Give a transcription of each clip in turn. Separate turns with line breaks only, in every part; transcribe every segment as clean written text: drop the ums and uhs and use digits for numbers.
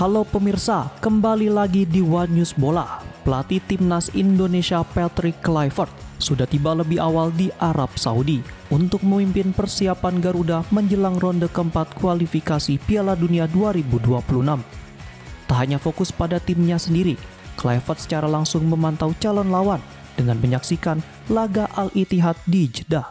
Halo pemirsa, kembali lagi di One News Bola. Pelatih Timnas Indonesia Patrick Kluivert sudah tiba lebih awal di Arab Saudi untuk memimpin persiapan Garuda menjelang ronde keempat kualifikasi Piala Dunia 2026. Tak hanya fokus pada timnya sendiri, Kluivert secara langsung memantau calon lawan dengan menyaksikan laga Al-Ittihad di Jeddah.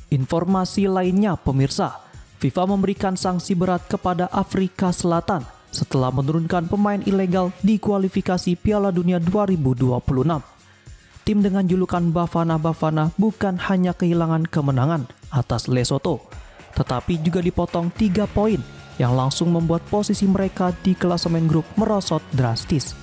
Informasi lainnya pemirsa, FIFA memberikan sanksi berat kepada Afrika Selatan setelah menurunkan pemain ilegal di kualifikasi Piala Dunia 2026. Tim dengan julukan Bafana Bafana bukan hanya kehilangan kemenangan atas Lesotho, tetapi juga dipotong 3 poin yang langsung membuat posisi mereka di klasemen grup merosot drastis.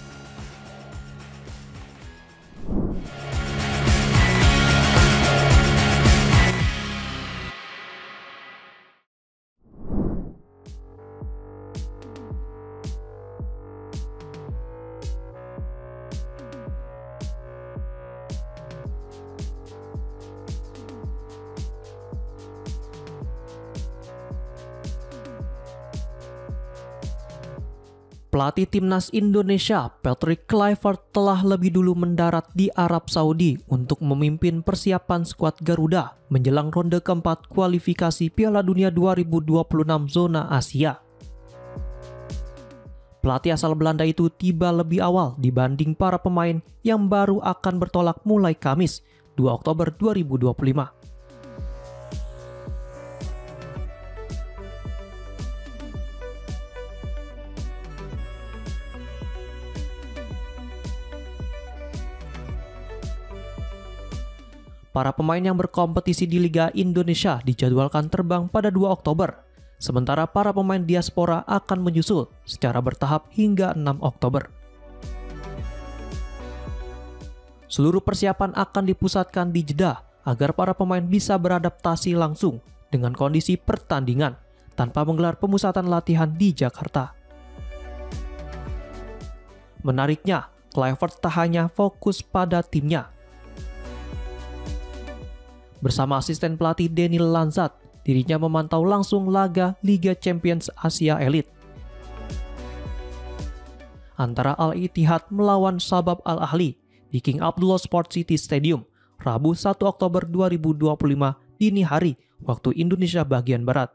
Pelatih Timnas Indonesia Patrick Kluivert telah lebih dulu mendarat di Arab Saudi untuk memimpin persiapan skuad Garuda menjelang ronde keempat kualifikasi Piala Dunia 2026 zona Asia. Pelatih asal Belanda itu tiba lebih awal dibanding para pemain yang baru akan bertolak mulai Kamis, 2 Oktober 2025. Para pemain yang berkompetisi di Liga Indonesia dijadwalkan terbang pada 2 Oktober, sementara para pemain diaspora akan menyusul secara bertahap hingga 6 Oktober. Seluruh persiapan akan dipusatkan di Jeddah agar para pemain bisa beradaptasi langsung dengan kondisi pertandingan tanpa menggelar pemusatan latihan di Jakarta. Menariknya, Kluivert tak hanya fokus pada timnya. Bersama asisten pelatih Daniel Lanzat, dirinya memantau langsung laga Liga Champions Asia Elite antara Al-Ittihad melawan Shabab Al-Ahli di King Abdullah Sports City Stadium, Rabu 1 Oktober 2025 dini hari waktu Indonesia bagian Barat.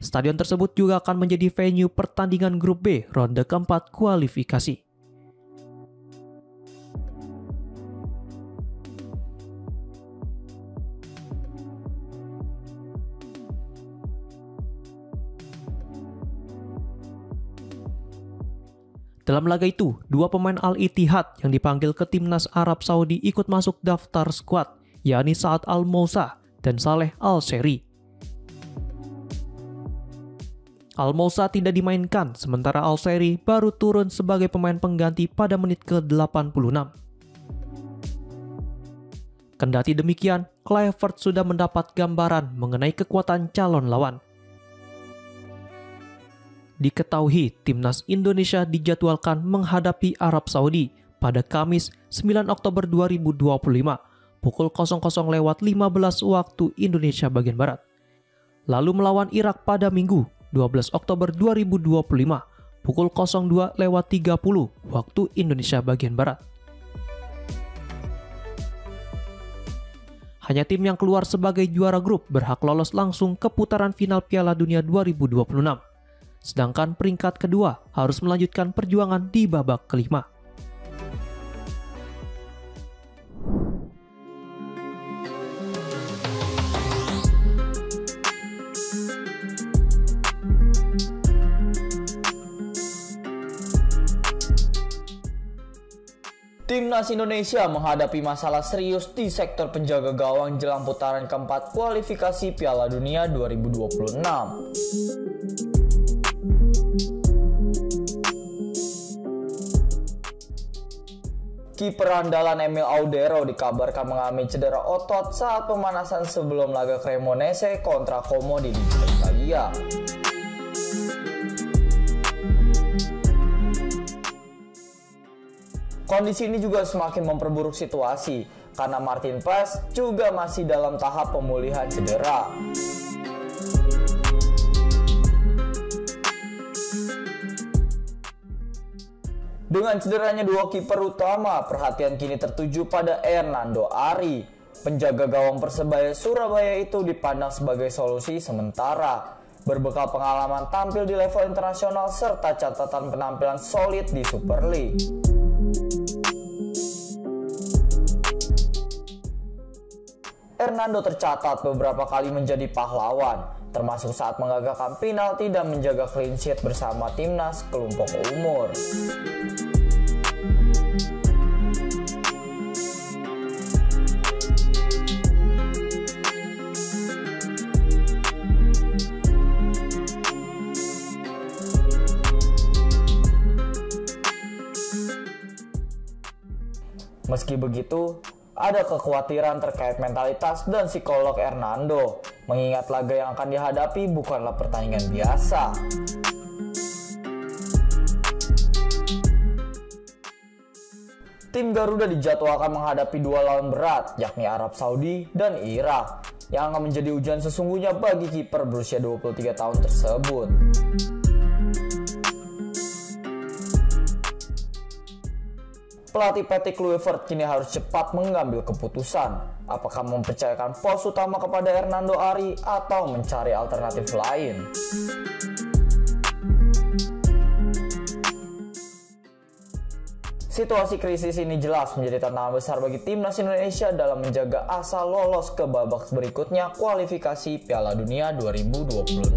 Stadion tersebut juga akan menjadi venue pertandingan grup B ronde keempat kualifikasi. Dalam laga itu, 2 pemain Al-Ittihad yang dipanggil ke Timnas Arab Saudi ikut masuk daftar skuad, yakni Saad Al-Moussa dan Saleh Al-Seri. Al-Moussa tidak dimainkan, sementara Al-Seri baru turun sebagai pemain pengganti pada menit ke-86. Kendati demikian, Kluivert sudah mendapat gambaran mengenai kekuatan calon lawan. Diketahui Timnas Indonesia dijadwalkan menghadapi Arab Saudi pada Kamis 9 Oktober 2025 pukul 00.15 waktu Indonesia bagian Barat. Lalu melawan Irak pada Minggu 12 Oktober 2025 pukul 02.30 waktu Indonesia bagian Barat. Hanya tim yang keluar sebagai juara grup berhak lolos langsung ke putaran final Piala Dunia 2026. Sedangkan peringkat kedua harus melanjutkan perjuangan di babak kelima.
Timnas Indonesia menghadapi masalah serius di sektor penjaga gawang jelang putaran keempat kualifikasi Piala Dunia 2026. Kiper andalan Emil Audero dikabarkan mengalami cedera otot saat pemanasan sebelum laga Cremonese kontra Como di Liga Italia. Kondisi ini juga semakin memperburuk situasi karena Martin Paes juga masih dalam tahap pemulihan cedera. Dengan cederanya dua kiper utama, perhatian kini tertuju pada Hernando Ari. Penjaga gawang Persebaya Surabaya itu dipandang sebagai solusi sementara. Berbekal pengalaman tampil di level internasional serta catatan penampilan solid di Super League. Hernando tercatat beberapa kali menjadi pahlawan, termasuk saat menggagalkan penalti dan menjaga clean sheet bersama timnas kelompok umur. Meski begitu, ada kekhawatiran terkait mentalitas dan psikolog Hernando, mengingat laga yang akan dihadapi bukanlah pertandingan biasa. Tim Garuda dijadwalkan menghadapi dua lawan berat, yakni Arab Saudi dan Irak, yang akan menjadi ujian sesungguhnya bagi kiper berusia 23 tahun tersebut. Pelatih Patrick Kluivert kini harus cepat mengambil keputusan, apakah mempercayakan pos utama kepada Hernando Ari atau mencari alternatif lain. Situasi krisis ini jelas menjadi tantangan besar bagi timnas Indonesia dalam menjaga asa lolos ke babak berikutnya kualifikasi Piala Dunia 2026.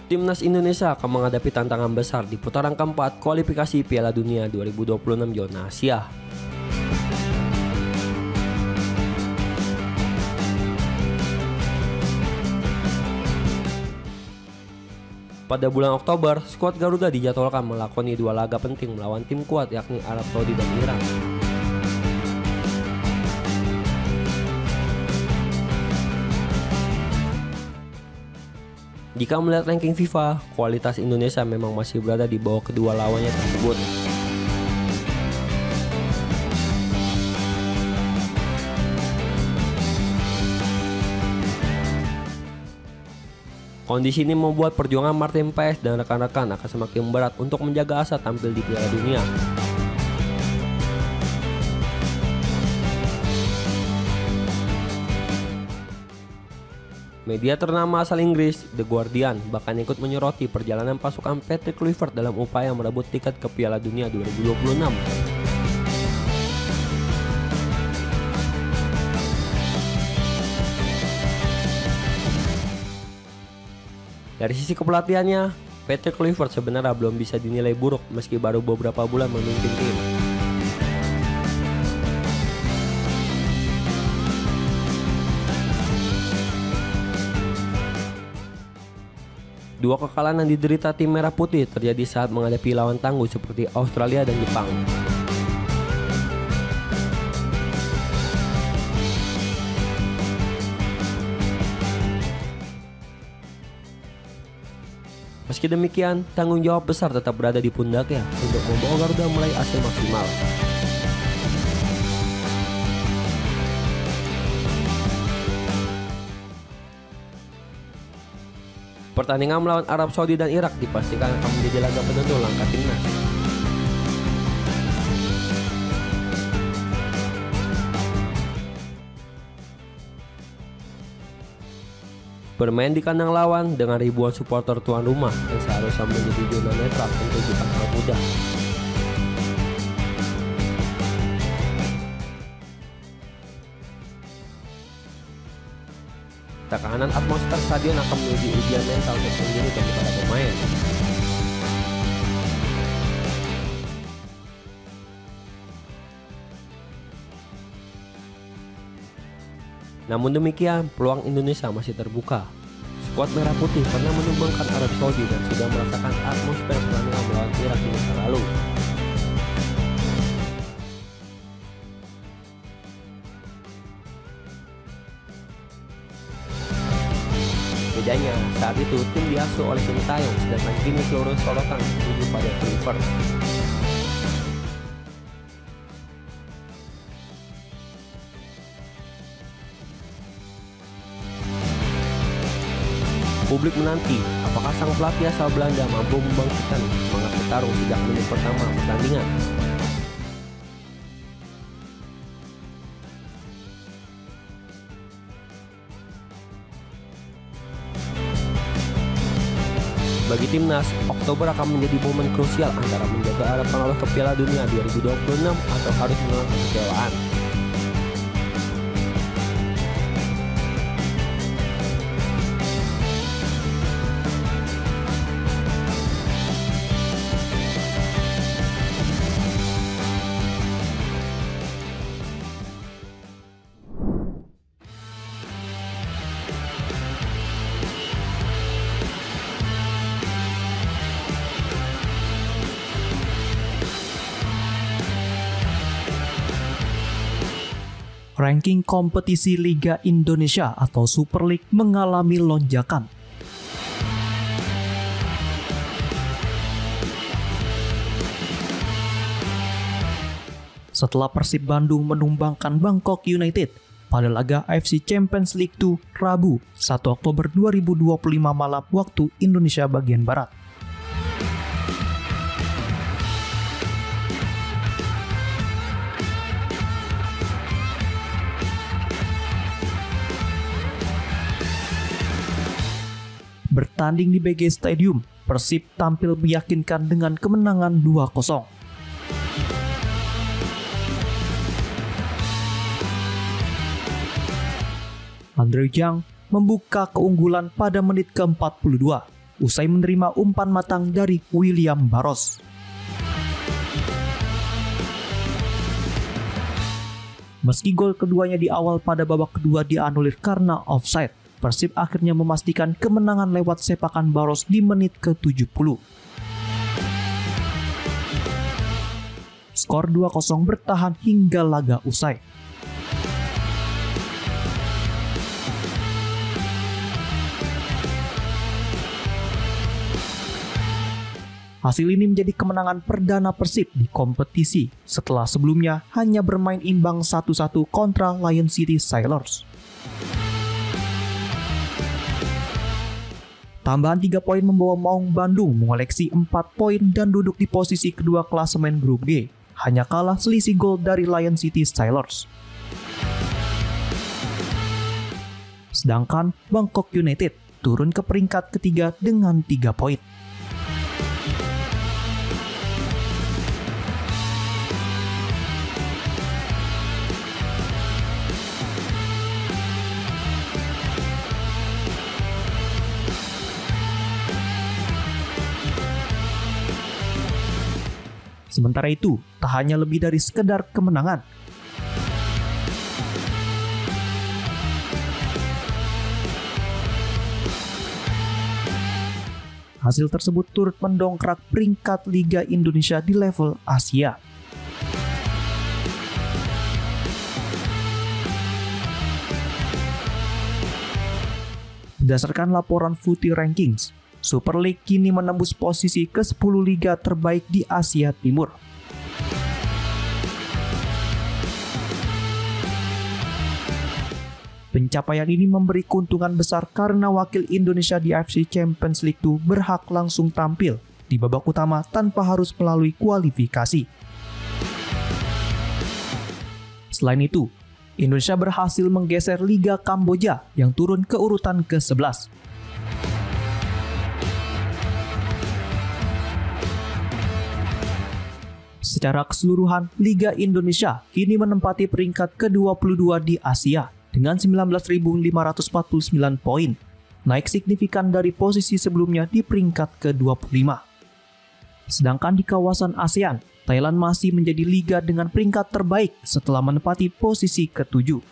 Timnas Indonesia akan menghadapi tantangan besar di putaran keempat kualifikasi Piala Dunia 2026 zona Asia. Pada bulan Oktober, skuad Garuda dijadwalkan melakoni dua laga penting melawan tim kuat yakni Arab Saudi dan Irak. Jika melihat ranking FIFA, kualitas Indonesia memang masih berada di bawah kedua lawannya tersebut. Kondisi ini membuat perjuangan Martin Paes dan rekan-rekan akan semakin berat untuk menjaga asa tampil di Piala Dunia. Media ternama asal Inggris, The Guardian, bahkan ikut menyoroti perjalanan pasukan Patrick Kluivert dalam upaya merebut tiket ke Piala Dunia 2026. Dari sisi kepelatihannya, Patrick Kluivert sebenarnya belum bisa dinilai buruk meski baru beberapa bulan memimpin tim. Dua kekalahan yang diderita tim Merah Putih terjadi saat menghadapi lawan tangguh seperti Australia dan Jepang. Meski demikian, tanggung jawab besar tetap berada di pundaknya untuk membawa Garuda meraih hasil maksimal. Pertandingan melawan Arab Saudi dan Irak dipastikan akan menjadi laga penentu langkah timnas. Bermain di kandang lawan dengan ribuan supporter tuan rumah yang seharusnya menjadi zona netral tentu bukan hal mudah. Tekanan atmosfer stadion akan menjadi ujian mental tersendiri bagi para pemain. Namun demikian, peluang Indonesia masih terbuka. Skuad Merah Putih pernah menumbangkan Arab Saudi dan sudah merasakan atmosfer pertandingan melawan Irak di masa lalu. Bedanya, saat itu tim diasuh oleh Sintayong, sedangkan kini seluruh sorotan tertuju pada Kluivert. Publik menanti, apakah sang pelatih asal Belanda mampu membangkitkan semangat bertarung sejak menit pertama pertandingan. Bagi timnas, Oktober akan menjadi momen krusial antara menjaga harapan lolos ke Piala Dunia 2026 atau harus menolak kekecewaan.
Ranking kompetisi Liga Indonesia atau Super League mengalami lonjakan. Setelah Persib Bandung menumbangkan Bangkok United pada laga AFC Champions League 2 Rabu 1 Oktober 2025 malam waktu Indonesia bagian Barat. Bertanding di BG Stadium, Persib tampil meyakinkan dengan kemenangan 2-0. Andre Jang membuka keunggulan pada menit ke-42 usai menerima umpan matang dari William Barros. Meski gol keduanya di awal pada babak kedua dianulir karena offside, Persib akhirnya memastikan kemenangan lewat sepakan Barros di menit ke-70. Skor 2-0 bertahan hingga laga usai. Hasil ini menjadi kemenangan perdana Persib di kompetisi setelah sebelumnya hanya bermain imbang 1-1 kontra Lion City Sailors. Tambahan 3 poin membawa Maung Bandung mengoleksi 4 poin dan duduk di posisi kedua klasemen grup G, hanya kalah selisih gol dari Lion City Sailors. Sedangkan Bangkok United turun ke peringkat ketiga dengan 3 poin. Sementara itu, tak hanya lebih dari sekedar kemenangan. Hasil tersebut turut mendongkrak peringkat Liga Indonesia di level Asia. Berdasarkan laporan Footy Rankings, Super League kini menembus posisi ke-10 liga terbaik di Asia Timur. Pencapaian ini memberi keuntungan besar karena wakil Indonesia di AFC Champions League 2 berhak langsung tampil di babak utama tanpa harus melalui kualifikasi. Selain itu, Indonesia berhasil menggeser Liga Kamboja yang turun ke urutan ke-11. Secara keseluruhan, Liga Indonesia kini menempati peringkat ke-22 di Asia dengan 19.549 poin, naik signifikan dari posisi sebelumnya di peringkat ke-25. Sedangkan di kawasan ASEAN, Thailand masih menjadi liga dengan peringkat terbaik setelah menempati posisi ke-7.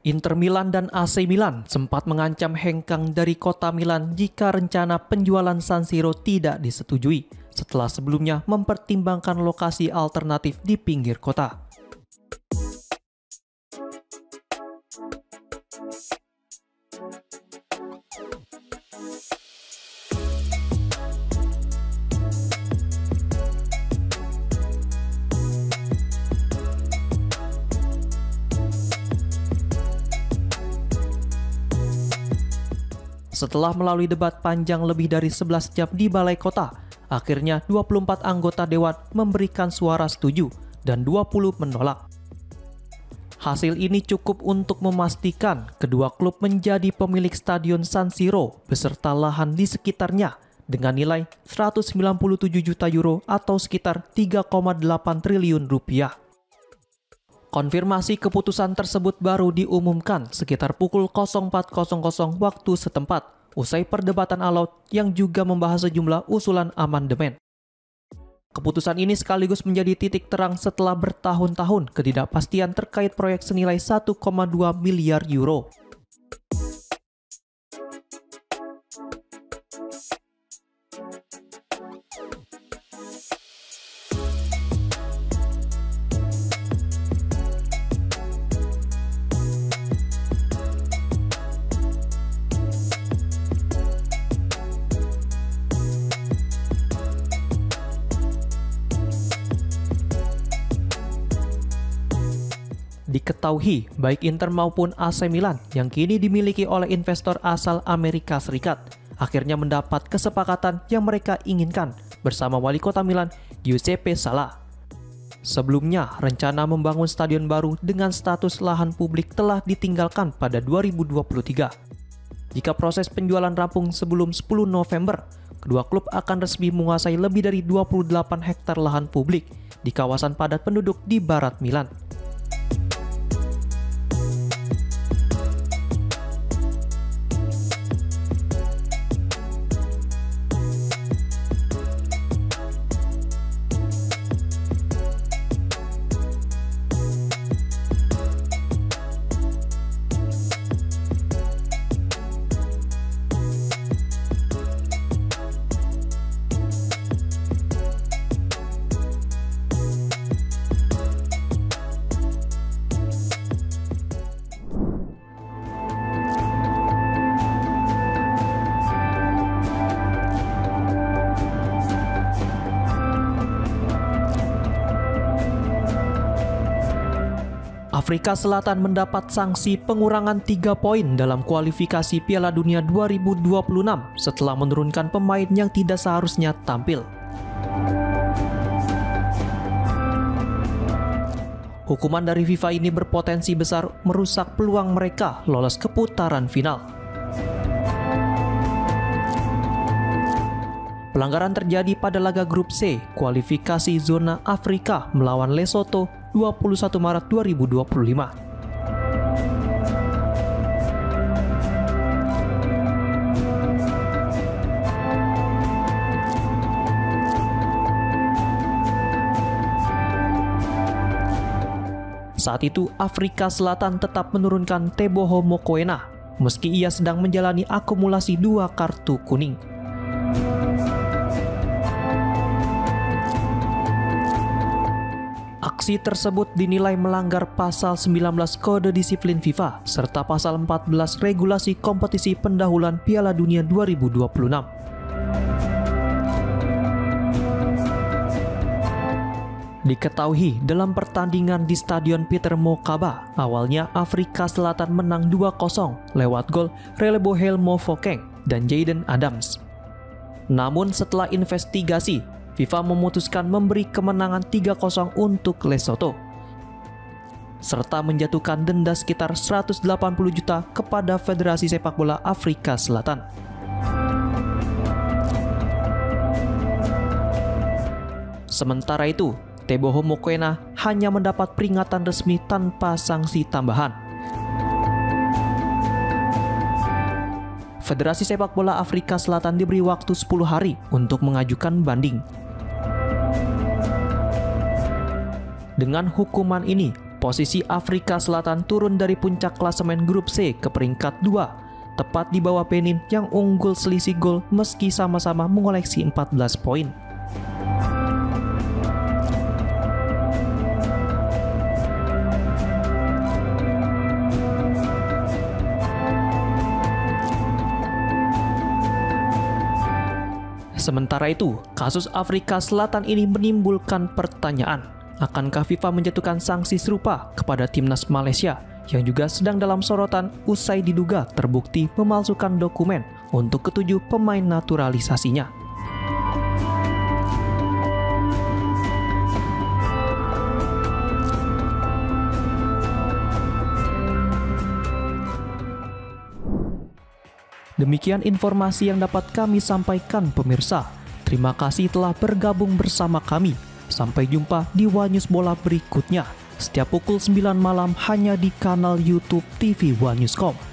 Inter Milan dan AC Milan sempat mengancam hengkang dari kota Milan jika rencana penjualan San Siro tidak disetujui, setelah sebelumnya mempertimbangkan lokasi alternatif di pinggir kota. Setelah melalui debat panjang lebih dari 11 jam di Balai Kota, akhirnya 24 anggota dewan memberikan suara setuju dan 20 menolak. Hasil ini cukup untuk memastikan kedua klub menjadi pemilik Stadion San Siro beserta lahan di sekitarnya dengan nilai 197 juta euro atau sekitar 3,8 triliun rupiah. Konfirmasi keputusan tersebut baru diumumkan sekitar pukul 04.00 waktu setempat, usai perdebatan alot yang juga membahas sejumlah usulan amandemen. Keputusan ini sekaligus menjadi titik terang setelah bertahun-tahun ketidakpastian terkait proyek senilai 1,2 miliar euro. Diketahui, baik Inter maupun AC Milan yang kini dimiliki oleh investor asal Amerika Serikat akhirnya mendapat kesepakatan yang mereka inginkan bersama wali kota Milan, Giuseppe Sala. Sebelumnya, rencana membangun stadion baru dengan status lahan publik telah ditinggalkan pada 2023. Jika proses penjualan rampung sebelum 10 November, kedua klub akan resmi menguasai lebih dari 28 hektar lahan publik di kawasan padat penduduk di barat Milan. Afrika Selatan mendapat sanksi pengurangan 3 poin dalam kualifikasi Piala Dunia 2026 setelah menurunkan pemain yang tidak seharusnya tampil. Hukuman dari FIFA ini berpotensi besar merusak peluang mereka lolos ke putaran final. Pelanggaran terjadi pada laga grup C, kualifikasi zona Afrika melawan Lesotho 21 Maret 2025. Saat itu, Afrika Selatan tetap menurunkan Teboho Mokoena, meski ia sedang menjalani akumulasi 2 kartu kuning. Aksi tersebut dinilai melanggar pasal 19 Kode Disiplin FIFA serta pasal 14 Regulasi Kompetisi Pendahuluan Piala Dunia 2026. Diketahui dalam pertandingan di Stadion Peter Mokaba, awalnya Afrika Selatan menang 2-0 lewat gol Relebohel Mofokeng dan Jayden Adams. Namun setelah investigasi, FIFA memutuskan memberi kemenangan 3-0 untuk Lesotho, serta menjatuhkan denda sekitar 180 juta kepada Federasi Sepak Bola Afrika Selatan. Sementara itu, Teboho Mokoena hanya mendapat peringatan resmi tanpa sanksi tambahan. Federasi Sepak Bola Afrika Selatan diberi waktu 10 hari untuk mengajukan banding. Dengan hukuman ini, Posisi Afrika Selatan turun dari puncak klasemen grup C ke peringkat 2, tepat di bawah Benin yang unggul selisih gol meski sama-sama mengoleksi 14 poin. Sementara itu, kasus Afrika Selatan ini menimbulkan pertanyaan, akankah FIFA menjatuhkan sanksi serupa kepada timnas Malaysia yang juga sedang dalam sorotan usai diduga terbukti memalsukan dokumen untuk ketujuh pemain naturalisasinya. Demikian informasi yang dapat kami sampaikan pemirsa. Terima kasih telah bergabung bersama kami. Sampai jumpa di One News Bola berikutnya. Setiap pukul 9 malam hanya di kanal YouTube TV One News.com.